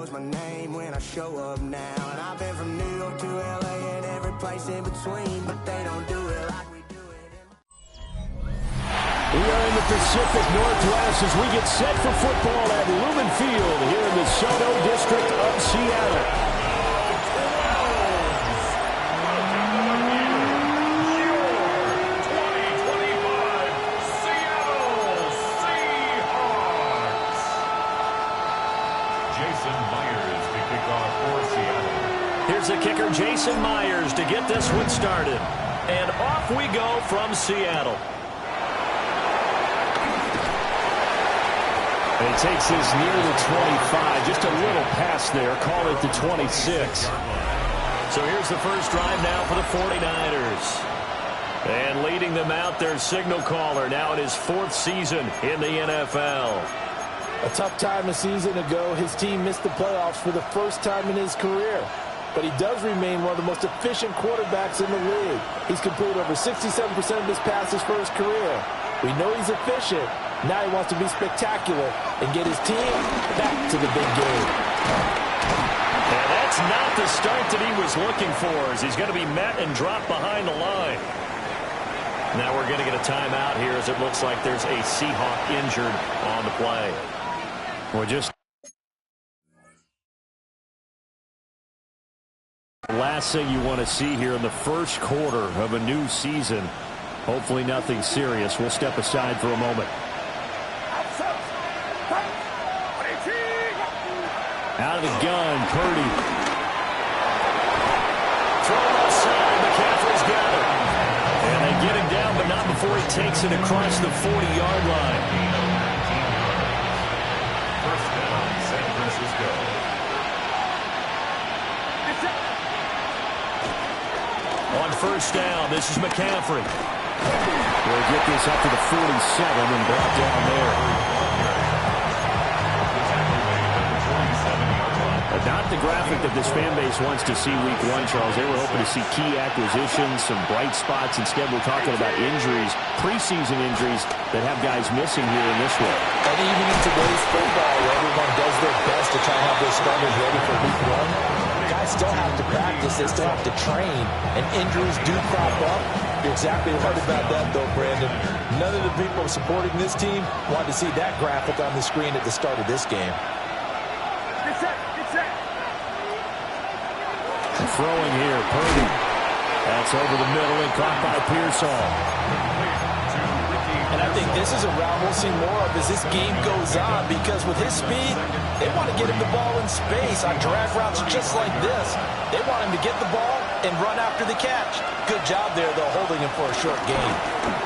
knows my name when I show up now. And I've been from New York to LA and every place in between, but they don't do it like we do it. We are in the Pacific Northwest as we get set for football at Lumen Field here in the Soto District of Seattle. Here's the kicker, Jason Myers, to get this one started. And off we go from Seattle. And he takes this near the 25. Just a little pass there. Call it the 26. So here's the first drive now for the 49ers. And leading them out, their signal caller, now in his fourth season in the NFL. A tough time a season ago, his team missed the playoffs for the first time in his career. But he does remain one of the most efficient quarterbacks in the league. He's completed over 67% of his passes for his career. We know he's efficient. Now he wants to be spectacular and get his team back to the big game. And that's not the start that he was looking for, as he's going to be met and dropped behind the line. Now we're going to get a timeout here, as it looks like there's a Seahawk injured on the play. Well, just the last thing you want to see here in the first quarter of a new season. Hopefully nothing serious. We'll step aside for a moment. Out of the gun, Purdy. Throw outside, McCaffrey's got it. And they get him down, but not before he takes it across the 40-yard line. First down, San Francisco. On first down, this is McCaffrey. We'll get this up to the 47 and brought down there. Not the graphic that this fan base wants to see week one, Charles. They were hoping to see key acquisitions, some bright spots. Instead, we're talking about injuries, preseason injuries that have guys missing here in this one. And even in today's football, where everyone does their best to try and have their starters ready for week one, guys still have to practice. They still have to train, and injuries do crop up. You're exactly right about that, though, Brandon. None of the people supporting this team want to see that graphic on the screen at the start of this game. Throwing here, Purdy. That's over the middle and caught by Pearsall. And I think this is a round we'll see more of as this game goes on, because with his speed, they want to get him the ball in space on drag routes just like this. They want him to get the ball and run after the catch. Good job there, though, holding him for a short gain.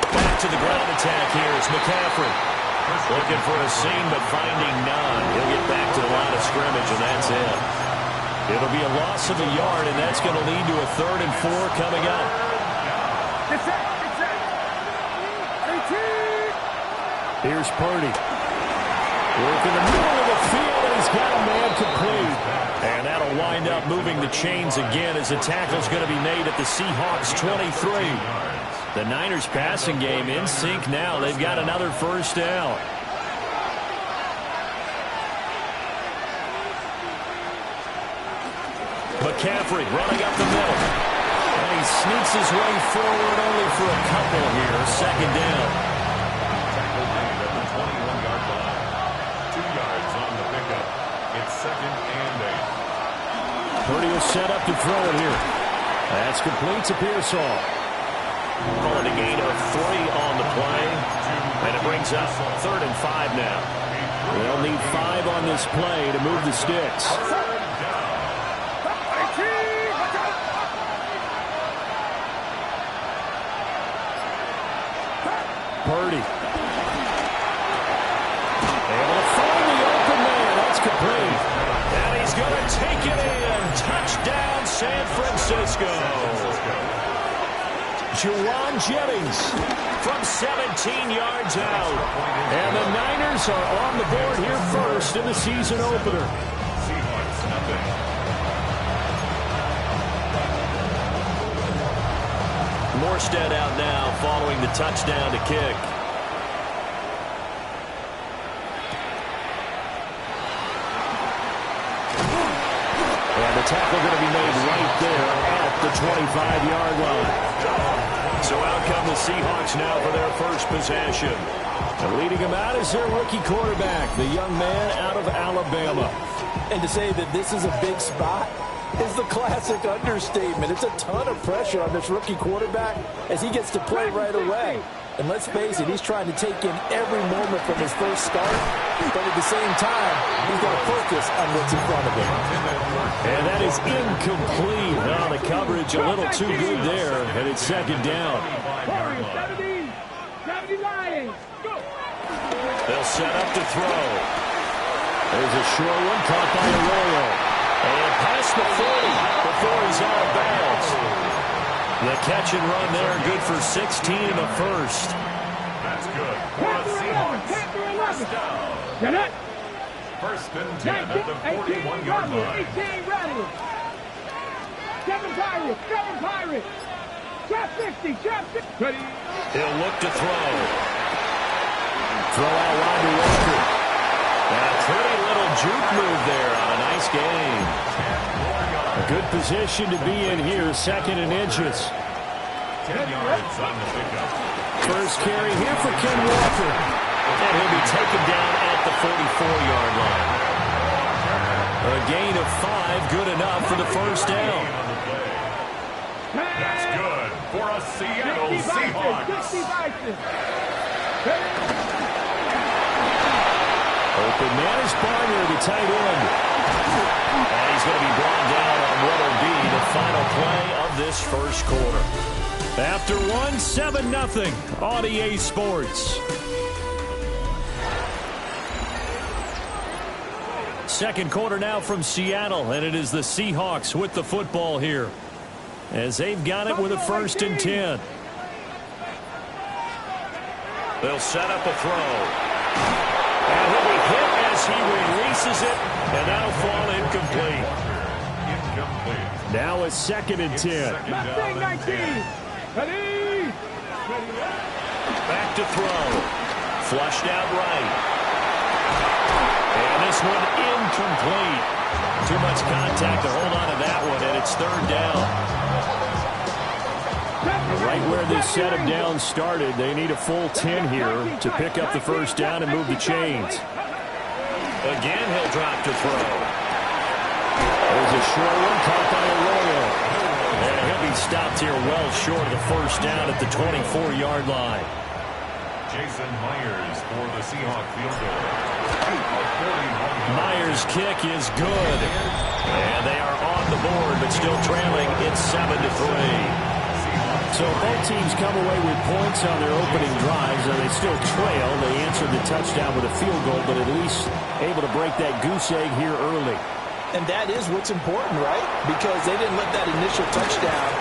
Back to the ground attack here is McCaffrey. Looking for a seam, but finding none. He'll get back to the line of scrimmage, and that's it. It'll be a loss of a yard, and that's going to lead to a 3rd and 4 coming up. Here's Purdy. Work in the middle of the field, and he's got a man complete. And that'll wind up moving the chains again as the tackle's going to be made at the Seahawks 23. The Niners passing game in sync now. They've got another first down. McCaffrey running up the middle. And he sneaks his way forward only for a couple here. Second down. Tackle made at the 21-yard line. 2 yards on the pickup. It's 2nd and 8. Purdy will set up to throw it here. That's complete to Pearsall. Calling a gain of 3 on the play. And it brings up 3rd and 5 now. They'll need 5 on this play to move the sticks. Purdy. Able to find the open man. That's complete. And he's going to take it in. Touchdown, San Francisco. Juwan Jennings from 17 yards out. And the Niners are on the board here first in the season opener. Seahawks, nothing. Morstead out now following the touchdown to kick. tackle going to be made right there at the 25-yard line. So out come the Seahawks now for their first possession. And leading them out is their rookie quarterback, the young man out of Alabama. And to say that this is a big spot is the classic understatement. It's a ton of pressure on this rookie quarterback as he gets to play right away. And let's face it, he's trying to take in every moment from his first start, but at the same time, he's got to focus on what's in front of him. And that is incomplete. Oh, the coverage a little too good there, and it's second down. They'll set up to throw. There's a short one caught by Arroyo. And past the 40 before he's out of bounds. The catch and run there, good for 16 in the first. That's good for the Seahawks. First down. First and 10 at the 41-yard line. 18 ready. 7 Pirates, 7 Pirates. Trap 50, trap 50. Ready. He'll look to throw. Throw out wide to Walker. And a pretty little juke move there on a nice game. A good position to be in here, second and inches. 10 yards on the pickup. First carry here for Ken Walker. And he'll be taken down at the 44-yard line. A gain of 5, good enough for the first down. That's good for a Seattle Seahawks. Open man is Barner, the tight end. And he's going to be brought down on what will be the final play of this first quarter. After 7-0 on EA Sports. Second quarter now from Seattle, and it is the Seahawks with the football here, as they've got it with a 1st and 10. They'll set up a throw. And he'll be hit as he releases it, and that'll fall incomplete. Incomplete. Now a 2nd and 10. Mustang 19. Ready. Back to throw. Flushed out right. And this one incomplete. Too much contact to hold on to that one, and it's 3rd down. Right where this set of downs started, they need a full 10 here to pick up the first down and move the chains. Again, he'll drop to throw. There's a short one caught by Arroyo. And he'll be stopped here well short of the first down at the 24-yard line. Jason Myers for the Seahawks field goal. Myers' kick is good. And they are on the board, but still trailing. It's 7-3. So both teams come away with points on their opening drives, and they still trail. They answered the touchdown with a field goal, but at least able to break that goose egg here early. And that is what's important, right? Because they didn't let that initial touchdown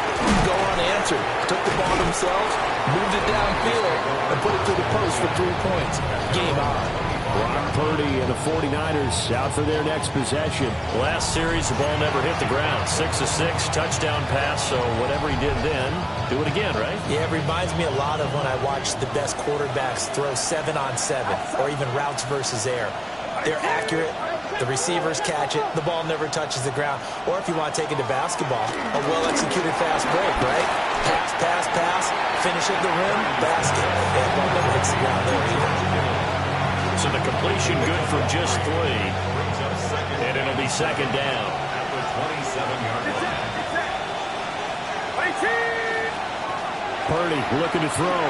go unanswered. Took the ball themselves, moved it downfield, and put it to the post for 3 points. Game on. Brock Purdy and the 49ers out for their next possession. Last series, the ball never hit the ground. 6-6, touchdown pass, so whatever he did then, do it again, right? Yeah, it reminds me a lot of when I watched the best quarterbacks throw 7-on-7 or even routes versus air. They're accurate. The receivers catch it. The ball never touches the ground. Or if you want to take it to basketball, a well-executed fast break, right? Pass, pass, pass, finish at the rim, basket. And ball never hits the ground there either. So the completion good for just 3. And it'll be second down. At the 27-yard line. Purdy looking to throw.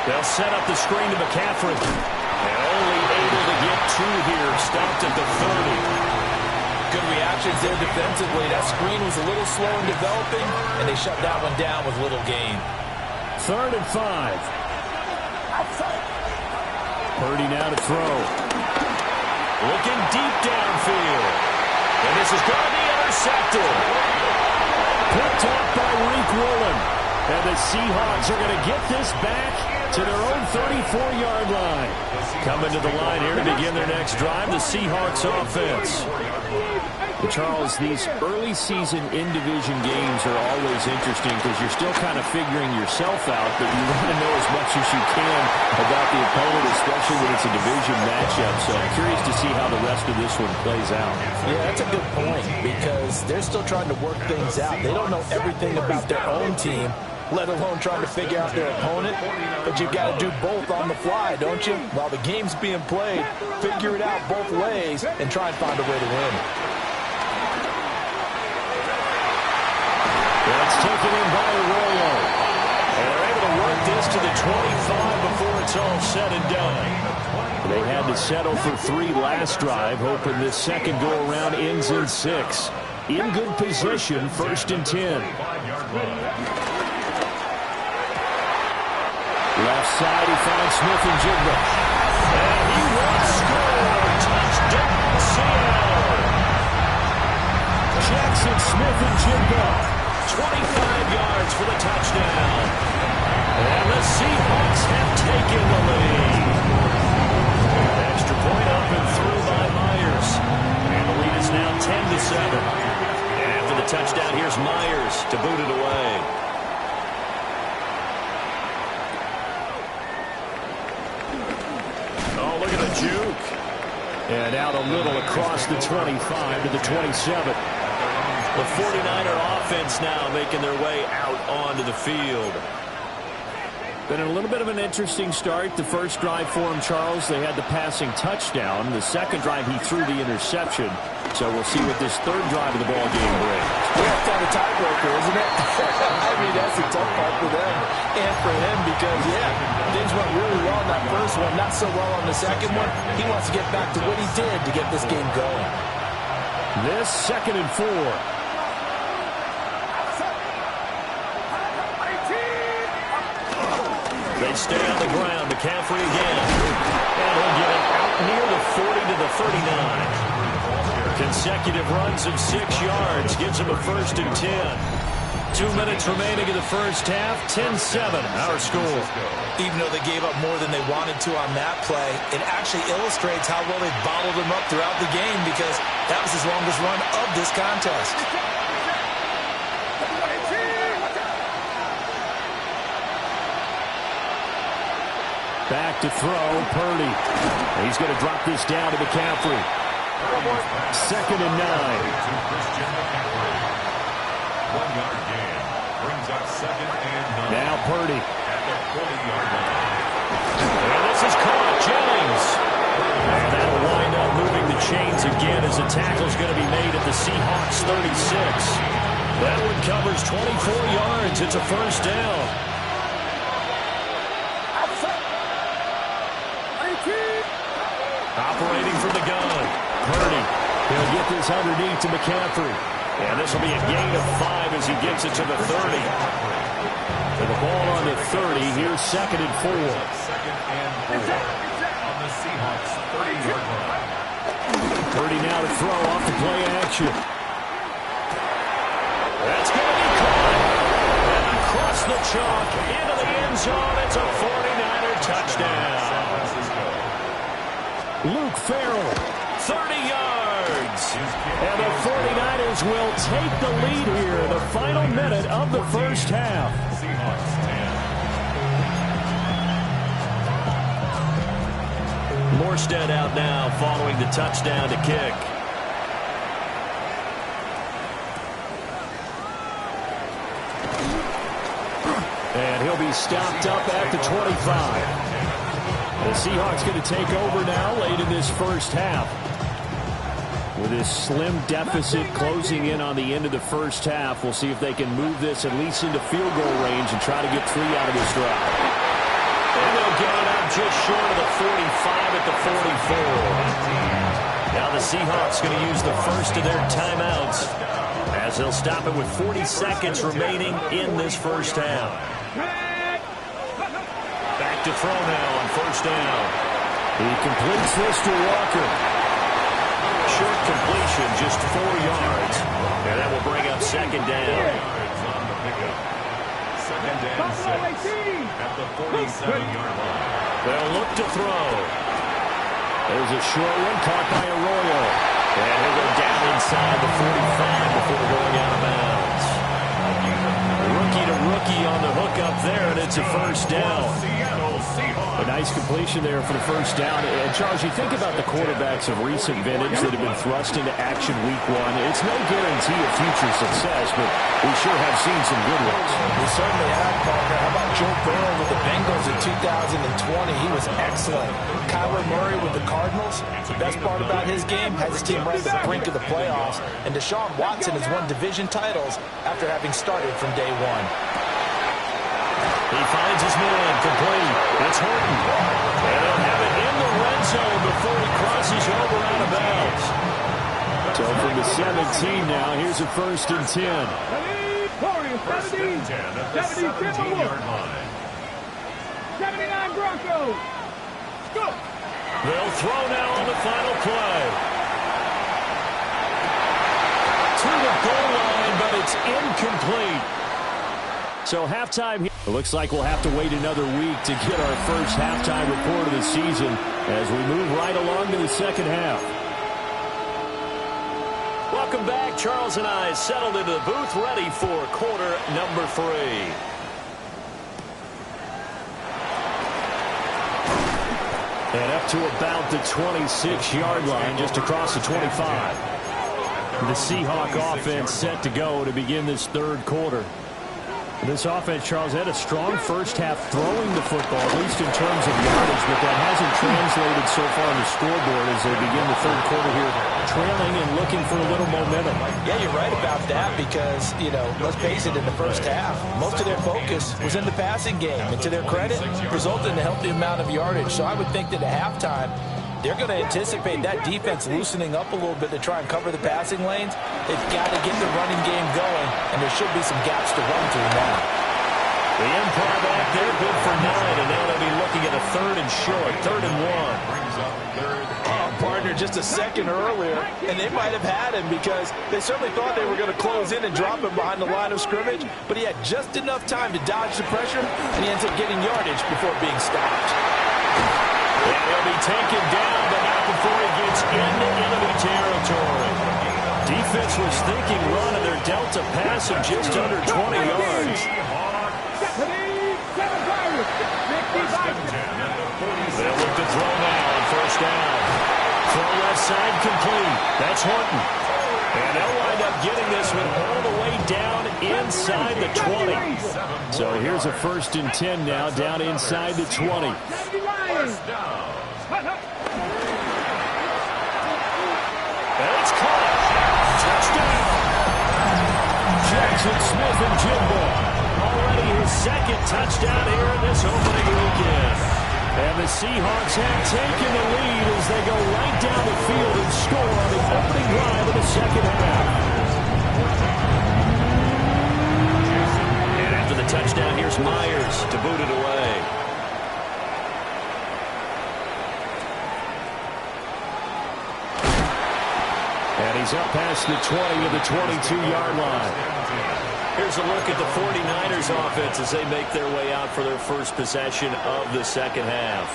They'll set up the screen to McCaffrey. And only able to get 2 here. Stopped at the 30. Good reactions there defensively. That screen was a little slow in developing, and they shut that one down with little gain. 3rd and 5. Purdy now to throw. Looking deep downfield. And this is going to be intercepted. Picked off by Reek Woolen. And the Seahawks are going to get this back to their own 34-yard line. Coming to the line here to begin their next drive, the Seahawks offense. Charles, these early season in-division games are always interesting because you're still kind of figuring yourself out, but you want to know as much as you can about the opponent, especially when it's a division matchup. So I'm curious to see how the rest of this one plays out. Yeah, that's a good point because they're still trying to work things out. They don't know everything about their own team, let alone trying to figure out their opponent. But you've got to do both on the fly, don't you? While the game's being played, figure it out both ways and try and find a way to win. That's taken in by Arroyo. And they're able to work this to the 25 before it's all said and done. They had to settle for 3 last drive, hoping this second go-around ends in 6. In good position, 1st and 10. Left side, he finds Smith and Jigba. And he won't score. Touchdown, Seattle. Jackson Smith and Jigba. 25 yards for the touchdown. And the Seahawks have taken the lead. Extra point up and through by Myers. And the lead is now 10-7. And after the touchdown, here's Myers to boot it away. Oh, look at the juke. And out a little across the 25 to the 27. The 49er offense now making their way out onto the field. Been a little bit of an interesting start. The first drive for him, Charles, they had the passing touchdown. The second drive, he threw the interception. So we'll see what this third drive of the ball game brings. Yeah, it's kind of a tiebreaker, isn't it? I mean, that's a tough part for them and for him because, yeah, things went really well in that first one, not so well on the second one. He wants to get back to what he did to get this game going. This 2nd and 4. They stay on the ground. McCaffrey again. And he'll get it out near the 40 to the 39. Consecutive runs of 6 yards gives him a 1st and 10. 2 minutes remaining in the first half. 10-7, our score. Even though they gave up more than they wanted to on that play, it actually illustrates how well they bottled them up throughout the game because that was his longest run of this contest. Back to throw, Purdy. He's going to drop this down to McCaffrey. 2nd and 9. 1-yard gain brings up 2nd and 9. Now Purdy. At the 40-yard line. And this is caught, Jennings. And that'll wind up moving the chains again as a tackle's going to be made at the Seahawks 36. That one covers 24 yards. It's a 1st down. Operating from the gun. Purdy. He'll get this underneath to McCaffrey. And this will be a gain of 5 as he gets it to the 30. To the ball on the 30. Here's 2nd and 4. 2nd and 4 on the Seahawks 30-yard line. Purdy now to throw off the play action. That's going to be caught. And across the chalk into the end zone. It's a 49er touchdown. Luke Farrell, 30 yards. And the 49ers will take the lead here in the final minute of the first half. Seahawks 10. Morstead out now following the touchdown to kick. And he'll be stopped up at the 25. The Seahawks going to take over now late in this first half. With this slim deficit closing in on the end of the first half, we'll see if they can move this at least into field goal range and try to get 3 out of this drive. And they'll get it up just short of the 45 at the 44. Now the Seahawks going to use the first of their timeouts as they'll stop it with 40 seconds remaining in this first half. Back to throw now on 1st down. He completes this to Walker. Short completion, just 4 yards. And that will bring up 2nd down. On the pickup. 2nd and 6 at the 47-yard line. They'll look to throw. There's a short one caught by Arroyo. And he'll go down inside the 45 before going out of bounds. Rookie to rookie on the hook up there, and it's a first down. A nice completion there for the first down. And, Charles, you think about the quarterbacks of recent vintage that have been thrust into action week one. It's no guarantee of future success, but we sure have seen some good ones. We certainly have, Parker. How about Joe Burrow with the Bengals in 2020? He was excellent. Kyler Murray with the Cardinals. The best part about his game has his team right at the brink of the playoffs. And Deshaun Watson has won division titles after having started from day one. He finds his man complete. It's Horton. And they'll have it in the red zone before he crosses over out of bounds. So from the 17 now, here's a 1st and 10. 17-yard line. 79 Broncos. Go. They'll throw now on the final play. To the goal line, but it's incomplete. So halftime. It looks like we'll have to wait another week to get our first halftime report of the season as we move right along to the second half. Welcome back. Charles and I settled into the booth ready for quarter number 3. And up to about the 26-yard line, just across the 25. The Seahawk offense set to go to begin this third quarter. This offense, Charles, had a strong first half throwing the football, at least in terms of yardage, but that hasn't translated so far on the scoreboard as they begin the third quarter here, trailing and looking for a little momentum. Yeah, you're right about that because, let's face it, in the first half, most of their focus was in the passing game. And to their credit, resulted in a healthy amount of yardage. So I would think that at halftime, they're going to anticipate that defense loosening up a little bit to try and cover the passing lanes. They've got to get the running game going, and there should be some gaps to run through now. The empire back there, good for 9, and now they'll be looking at a 3rd and short, 3rd and 1. Partner, just a second earlier, and they might have had him because they certainly thought they were going to close in and drop him behind the line of scrimmage, but he had just enough time to dodge the pressure, and he ends up getting yardage before being stopped. And he'll be taken down, but not before he gets into enemy territory. Defense was thinking run, and they're dealt a pass of just under 20 yards. They'll look to throw now on first down. Throw left side complete. That's Horton. And they'll wind up getting this one all the way down inside the 20. So here's a 1st and 10 now, down inside the 20. And it's caught. Touchdown. Jackson Smith and Jimbo. Already his 2nd touchdown here in this opening weekend. And the Seahawks have taken the lead as they go right down the field and score on the opening drive of the second half. And after the touchdown, here's Myers to boot it away. And he's up past the 20 to the 22-yard line. Here's a look at the 49ers offense as they make their way out for their first possession of the second half.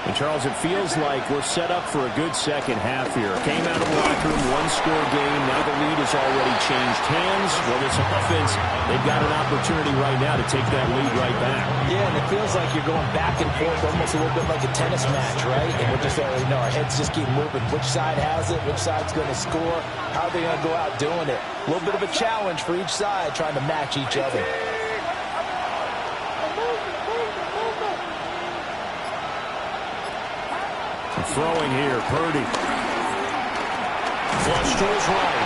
And, Charles, it feels like we're set up for a good second half here. Came out of the locker room, one-score game. Now the lead has already changed hands. Well, this offense, they've got an opportunity right now to take that lead right back. Yeah, and it feels like you're going back and forth almost a little bit like a tennis match, right? And we're just letting you know our heads just keep moving. Which side has it? Which side's going to score? How are they going to go out doing it? A little bit of a challenge for each side trying to match each other. Throwing here, Purdy. Flush to his right.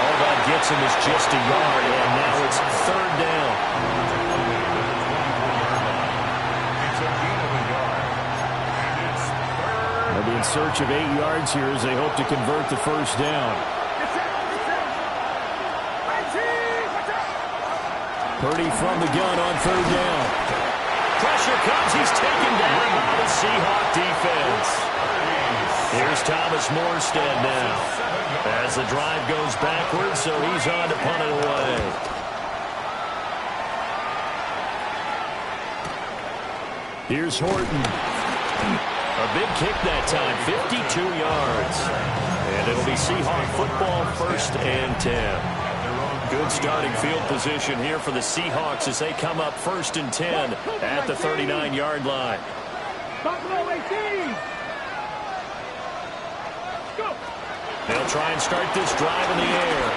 All that gets him is just a yard, and now it's 3rd down. They'll be in search of 8 yards here as they hope to convert the first down. Purdy from the gun on 3rd down. Pressure comes. He's taken down by the Seahawk defense. Here's Thomas Morstead now as the drive goes backwards, so he's on to punt it away. Here's Horton. A big kick that time, 52 yards. And it'll be Seahawk football, 1st and 10. Good starting field position here for the Seahawks as they come up 1st and 10 at the 39-yard line. Buffalo 18. Go. They'll try and start this drive in the air.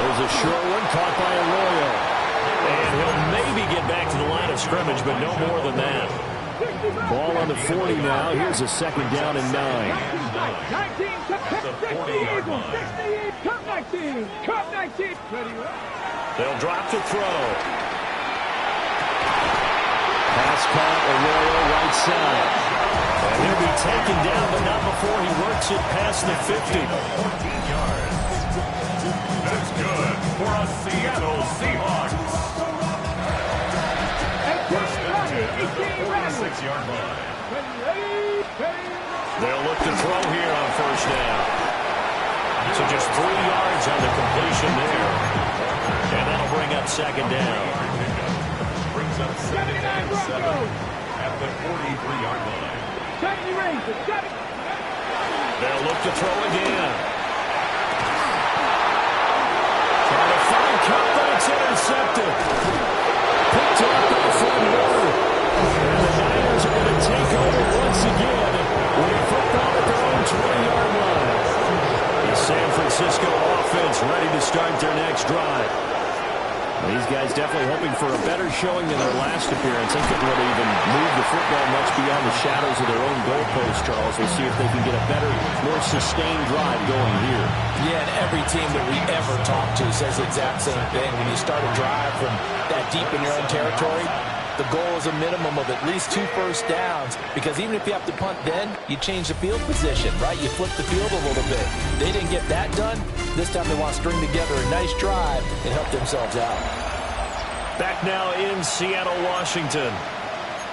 There's a short one caught by Arroyo. And he'll maybe get back to the line of scrimmage, but no more than that. Ball on the 40 now. Here's a 2nd down and 9. 19, 60, 19. Cup 19. They'll drop to throw. Pass caught, Arroyo right side. And he'll be taken down, but not before he works it past the 50. 14 yards. That's good for a Seattle Seahawks. First and 10 from the 6-yard line. They'll look to throw here on 1st down. So just 3 yards on the completion there. And that'll bring up 2nd down. Brings up 2nd and 7 at the 43-yard line. They'll look to throw again. Trying to find Cup, but it's intercepted. Picked up by Ford. And the Niners are going to take over once again with football at their own 20-yard line. The San Francisco offense ready to start their next drive. These guys definitely hoping for a better showing than their last appearance. They couldn't really even move the football much beyond the shadows of their own goalpost, Charles. We'll see if they can get a better, more sustained drive going here. Yeah, and every team that we ever talk to says the exact same thing. When you start a drive from that deep in your own territory, the goal is a minimum of at least 2 first downs, because even if you have to punt then, you change the field position, right? You flip the field a little bit. They didn't get that done. This time they want to string together a nice drive and help themselves out. Back now in Seattle, Washington.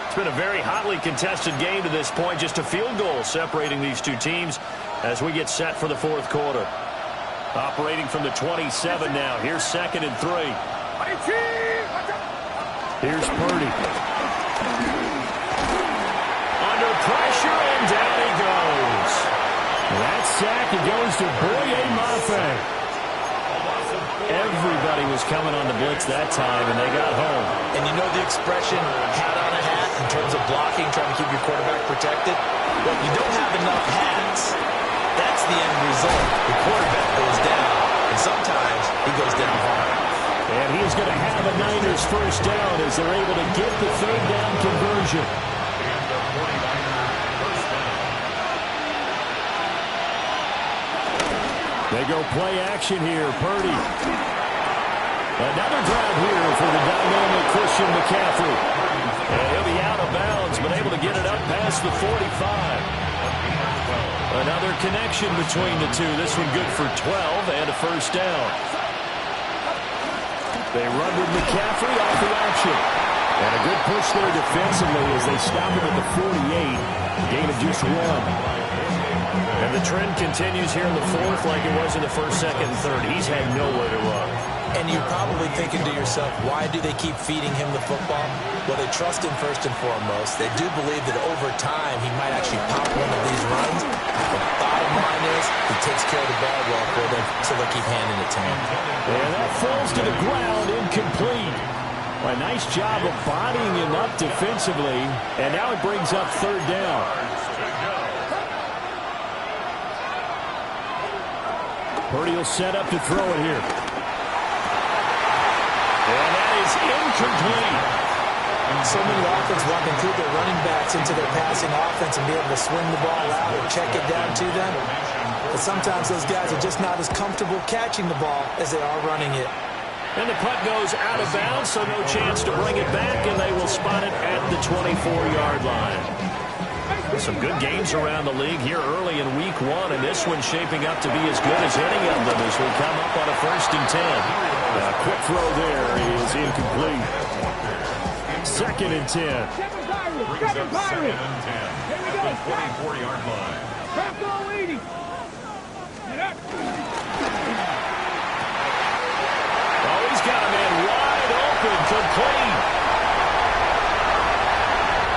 It's been a very hotly contested game to this point. Just a field goal separating these two teams as we get set for the 4th quarter. Operating from the 27 now. Here's 2nd and 3. Here's Purdy. Under pressure, and down he goes. That sack, it goes to Boye Mafe. Everybody was coming on the blitz that time, and they got home. And you know the expression, hat on a hat, in terms of blocking, trying to keep your quarterback protected? Well, you don't have enough hats. That's the end result. The quarterback goes down, and sometimes he goes down hard. And he's going to have a Niners 1st down as they're able to get the 3rd down conversion. And the 49ers 1st down. They go play action here. Purdy. Another drive here for the dynamic Christian McCaffrey. And he'll be out of bounds, but able to get it up past the 45. Another connection between the two. This one good for 12 and a 1st down. They run with McCaffrey off the action. And a good push there defensively as they stop him at the 48. Gain of just 1. And the trend continues here in the 4th like it was in the 1st, 2nd, and 3rd. He's had nowhere to run. And you're probably thinking to yourself, why do they keep feeding him the football? Well, they trust him first and foremost. They do believe that over time he might actually pop one of these runs. The bottom line is he takes care of the ball well for them, so they'll keep handing it to him. And that falls to the ground, incomplete. Well, a nice job of bodying him up defensively, and now it brings up 3rd down. Purdy will set up to throw it here. And that is incomplete. So many offenses want to include their running backs into their passing offense and be able to swing the ball out or check it down to them. But sometimes those guys are just not as comfortable catching the ball as they are running it. And the punt goes out of bounds, so no chance to bring it back, and they will spot it at the 24-yard line. Some good games around the league here early in Week 1, and this one's shaping up to be as good as any of them as we come up on a 1st and 10. A quick throw there is incomplete. 2nd and 10. Brings up 2nd and 10 at the 24-yard line. Oh, he's got a man wide open, complete.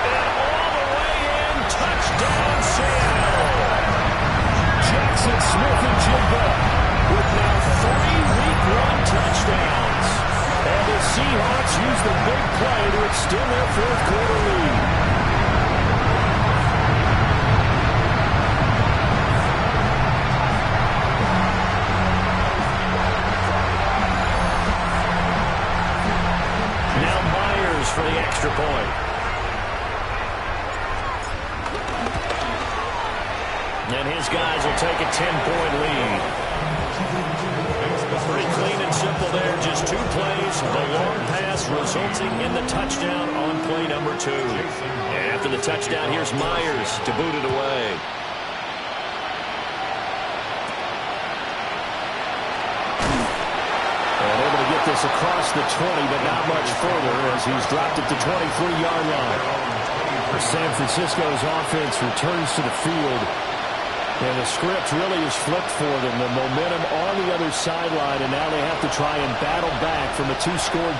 And all the way in, touchdown. you bet, with now 3 Week 1 touchdowns. And the Seahawks use the big play to extend their fourth quarter lead. For the extra point. And his guys will take a 10-point lead. Pretty clean and simple there. Just 2 plays. The long pass resulting in the touchdown on play number 2. And after the touchdown, here's Myers to boot it away. This across the 20, but not much further as he's dropped it to 23-yard line. San Francisco's offense returns to the field, and the script really is flipped for them. The momentum on the other sideline, and now they have to try and battle back from a 2-score.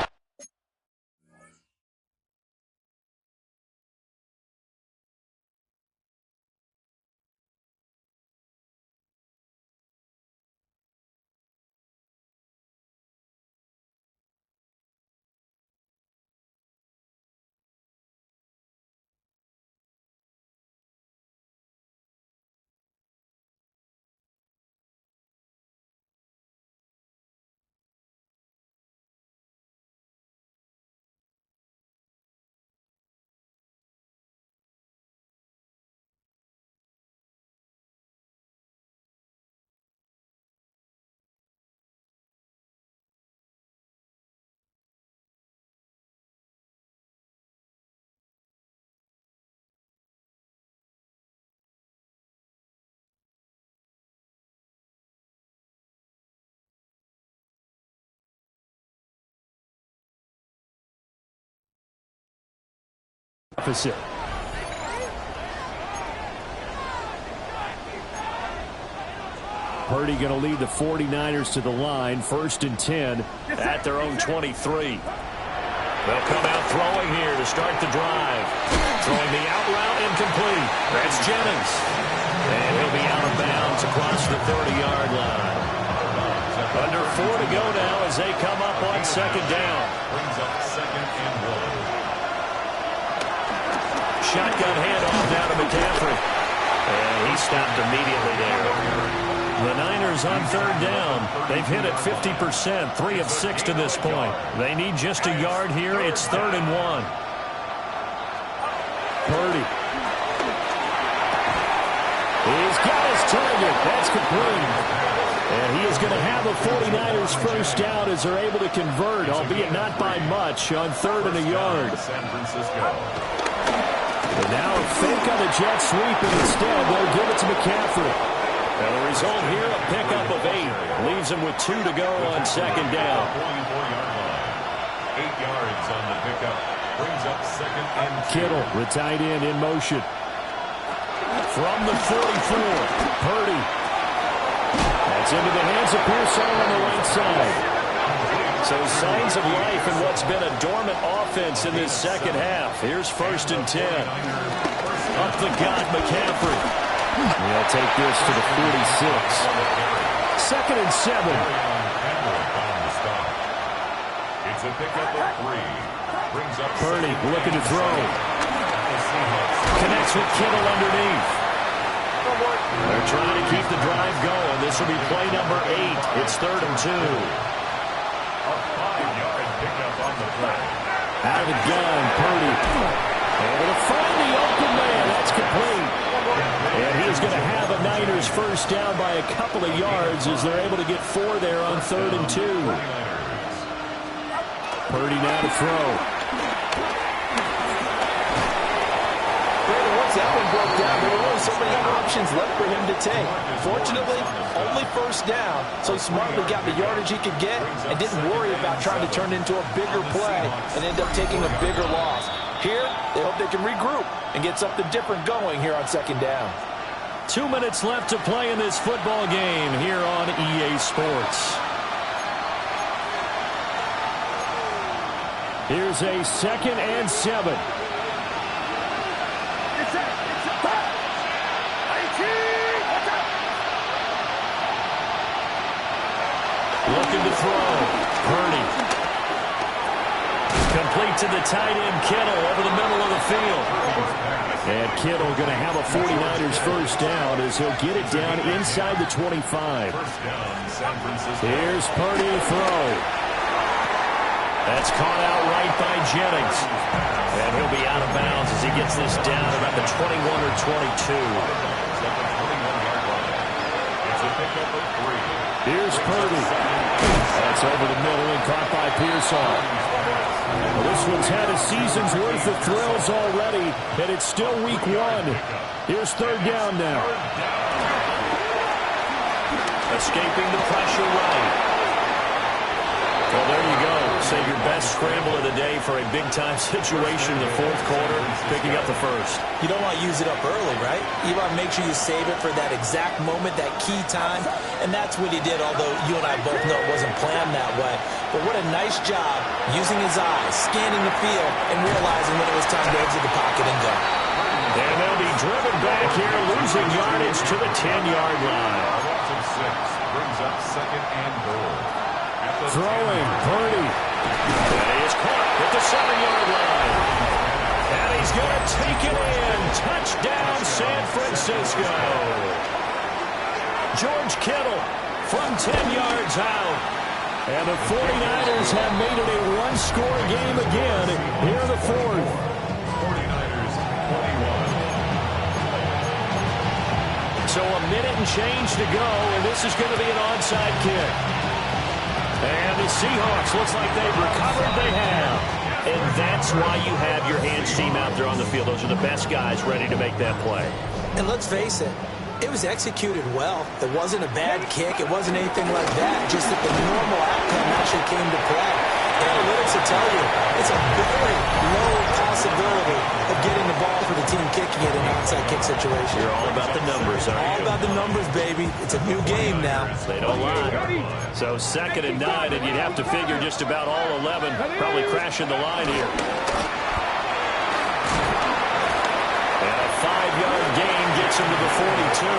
Opposite. Purdy going to lead the 49ers to the line. 1st and 10 at their own 23. They'll come out throwing here to start the drive. Throwing the out route incomplete. That's Jennings. And he'll be out of bounds across the 30-yard line. Under 4 to go now as they come up on 2nd down. Brings up 2nd and 1. Shotgun handoff down to McCaffrey. And he stopped immediately there. The Niners on 3rd down. They've hit it 50%, 3 of 6 to this point. They need just a yard here. It's 3rd and 1. Purdy. He's got his target. That's complete. And he is going to have a 49ers first down as they're able to convert, albeit not by much, on 3rd and a yard. San Francisco. And now a fake on the jet sweep, and instead they'll give it to McCaffrey. And the result here, a pickup of 8. Leaves him with 2 to go on 2nd down. 44-yard line. 8 yards on the pickup. Brings up 2nd and 2. Kittle, the tight end, in motion. From the 44, Purdy. That's into the hands of Pearson on the right side. So signs of life in what's been a dormant offense in this second half. Here's 1st and 10. Up the gut, McCaffrey. He'll take this to the 46. 2nd and 7. It's a pickup of 3. Brings up Purdy looking to throw. Connects with Kittle underneath. They're trying to keep the drive going. This will be play number 8. It's 3rd and 2. Out of the gun, Purdy. Able to find the open man. That's complete. And he's going to have a Niners first down by a couple of yards as they're able to get 4 there on 3rd and 2. Purdy now to throw. Once that one broke down, there were only so many options left for him to take. Fortunately, only first down, so he smartly got the yardage he could get and didn't worry about trying to turn it into a bigger play and end up taking a bigger loss. Here, they hope they can regroup and get something different going here on 2nd down. 2 minutes left to play in this football game here on EA Sports. Here's a 2nd and 7. to the tight end, Kittle, over the middle of the field. And Kittle going to have a 49ers first down as he'll get it down inside the 25. First down, San Francisco. Here's Purdy to throw. That's caught out right by Jennings. And he'll be out of bounds as he gets this down about the 21 or 22. It's a pickup of 3. Here's Purdy. That's over the middle and caught by Pearson. Well, this one's had a season's worth of thrills already, and it's still week 1. Here's third down now. Escaping the pressure right. Well, there you go. Save your best scramble of the day for a big-time situation in the fourth quarter, picking up the first. You don't want to use it up early, right? You want to make sure you save it for that exact moment, that key time, and that's what he did, although you and I both know it wasn't planned that way. But what a nice job using his eyes, scanning the field, and realizing when it was time to exit the pocket and go. And they'll be driven back here, losing yardage to the 10-yard line. A loss of 6 brings up second and goal. Throwing, Purdy. And he is caught at the 7-yard line. And he's going to take it in. Touchdown, San Francisco. George Kittle from 10 yards out. And the 49ers have made it a one-score game again here in the fourth. 49ers 21. So a minute and change to go, and this is going to be an onside kick. And the Seahawks, looks like they've recovered. They have. And that's why you have your hands team out there on the field. Those are the best guys ready to make that play. And let's face it, it was executed well. It wasn't a bad kick. It wasn't anything like that. Just that the normal outcome actually came to play. Analytics will tell you it's a very low possibility of getting the ball for the team kicking it in an onside kick situation. You're all about the numbers, aren't you? All about the numbers, baby. It's a new game now. They don't lie. So 2nd and 9, and you'd have to figure just about all 11 probably crashing the line here. And a 5-yard gain gets him to the 42.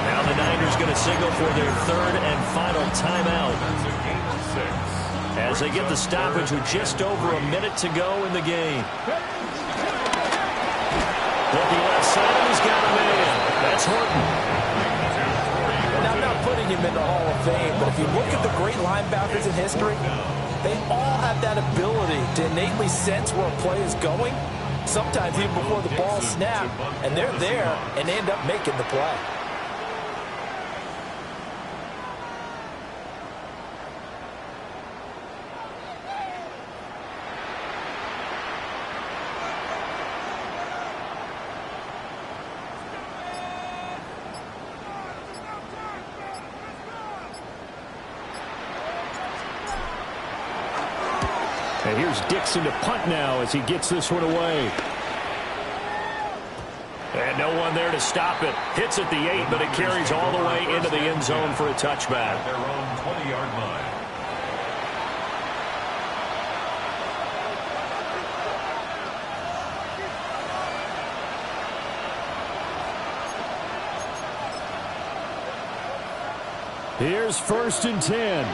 Now the Niners going to signal for their third and final timeout. That's a gain of 6. As they get the stoppage with just over a minute to go in the game. Looking left side, he's got a man. That's Horton. And I'm not putting him in the Hall of Fame, but if you look at the great linebackers in history, they all have that ability to innately sense where a play is going, sometimes even before the ball snaps, and they're there, and they end up making the play. And here's Dixon to punt now as he gets this one away. And no one there to stop it. Hits at the 8, but it carries all the way into the end zone for a touchback. At their own 20-yard line. Here's 1st and 10.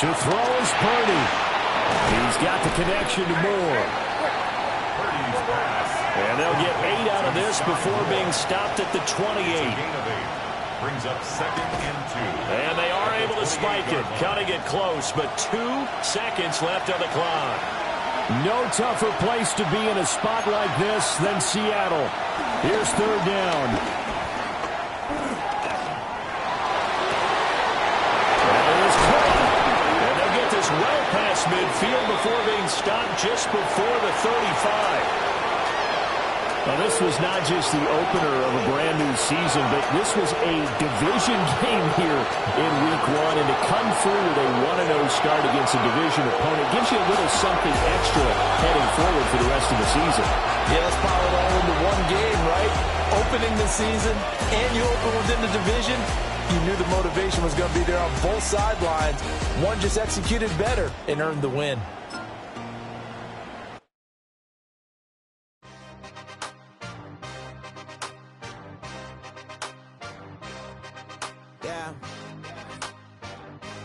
To throw is Purdy. He's got the connection to Moore. Purdy's pass. And they'll get 8 out of this before being stopped at the 28. Gain of 8. Brings up 2nd and 2. And they are able to spike it, cutting it close, but 2 seconds left on the clock. No tougher place to be in a spot like this than Seattle. Here's 3rd down. Well past midfield before being stopped just before the 35. Now, this was not just the opener of a brand new season, but this was a division game here in Week 1. And to come through with a 1-0 start against a division opponent gives you a little something extra heading forward for the rest of the season. Yeah, let's pile it all into one game, right? Opening the season, and you open within the division. You knew the motivation was going to be there on both sidelines. One just executed better and earned the win. Yeah.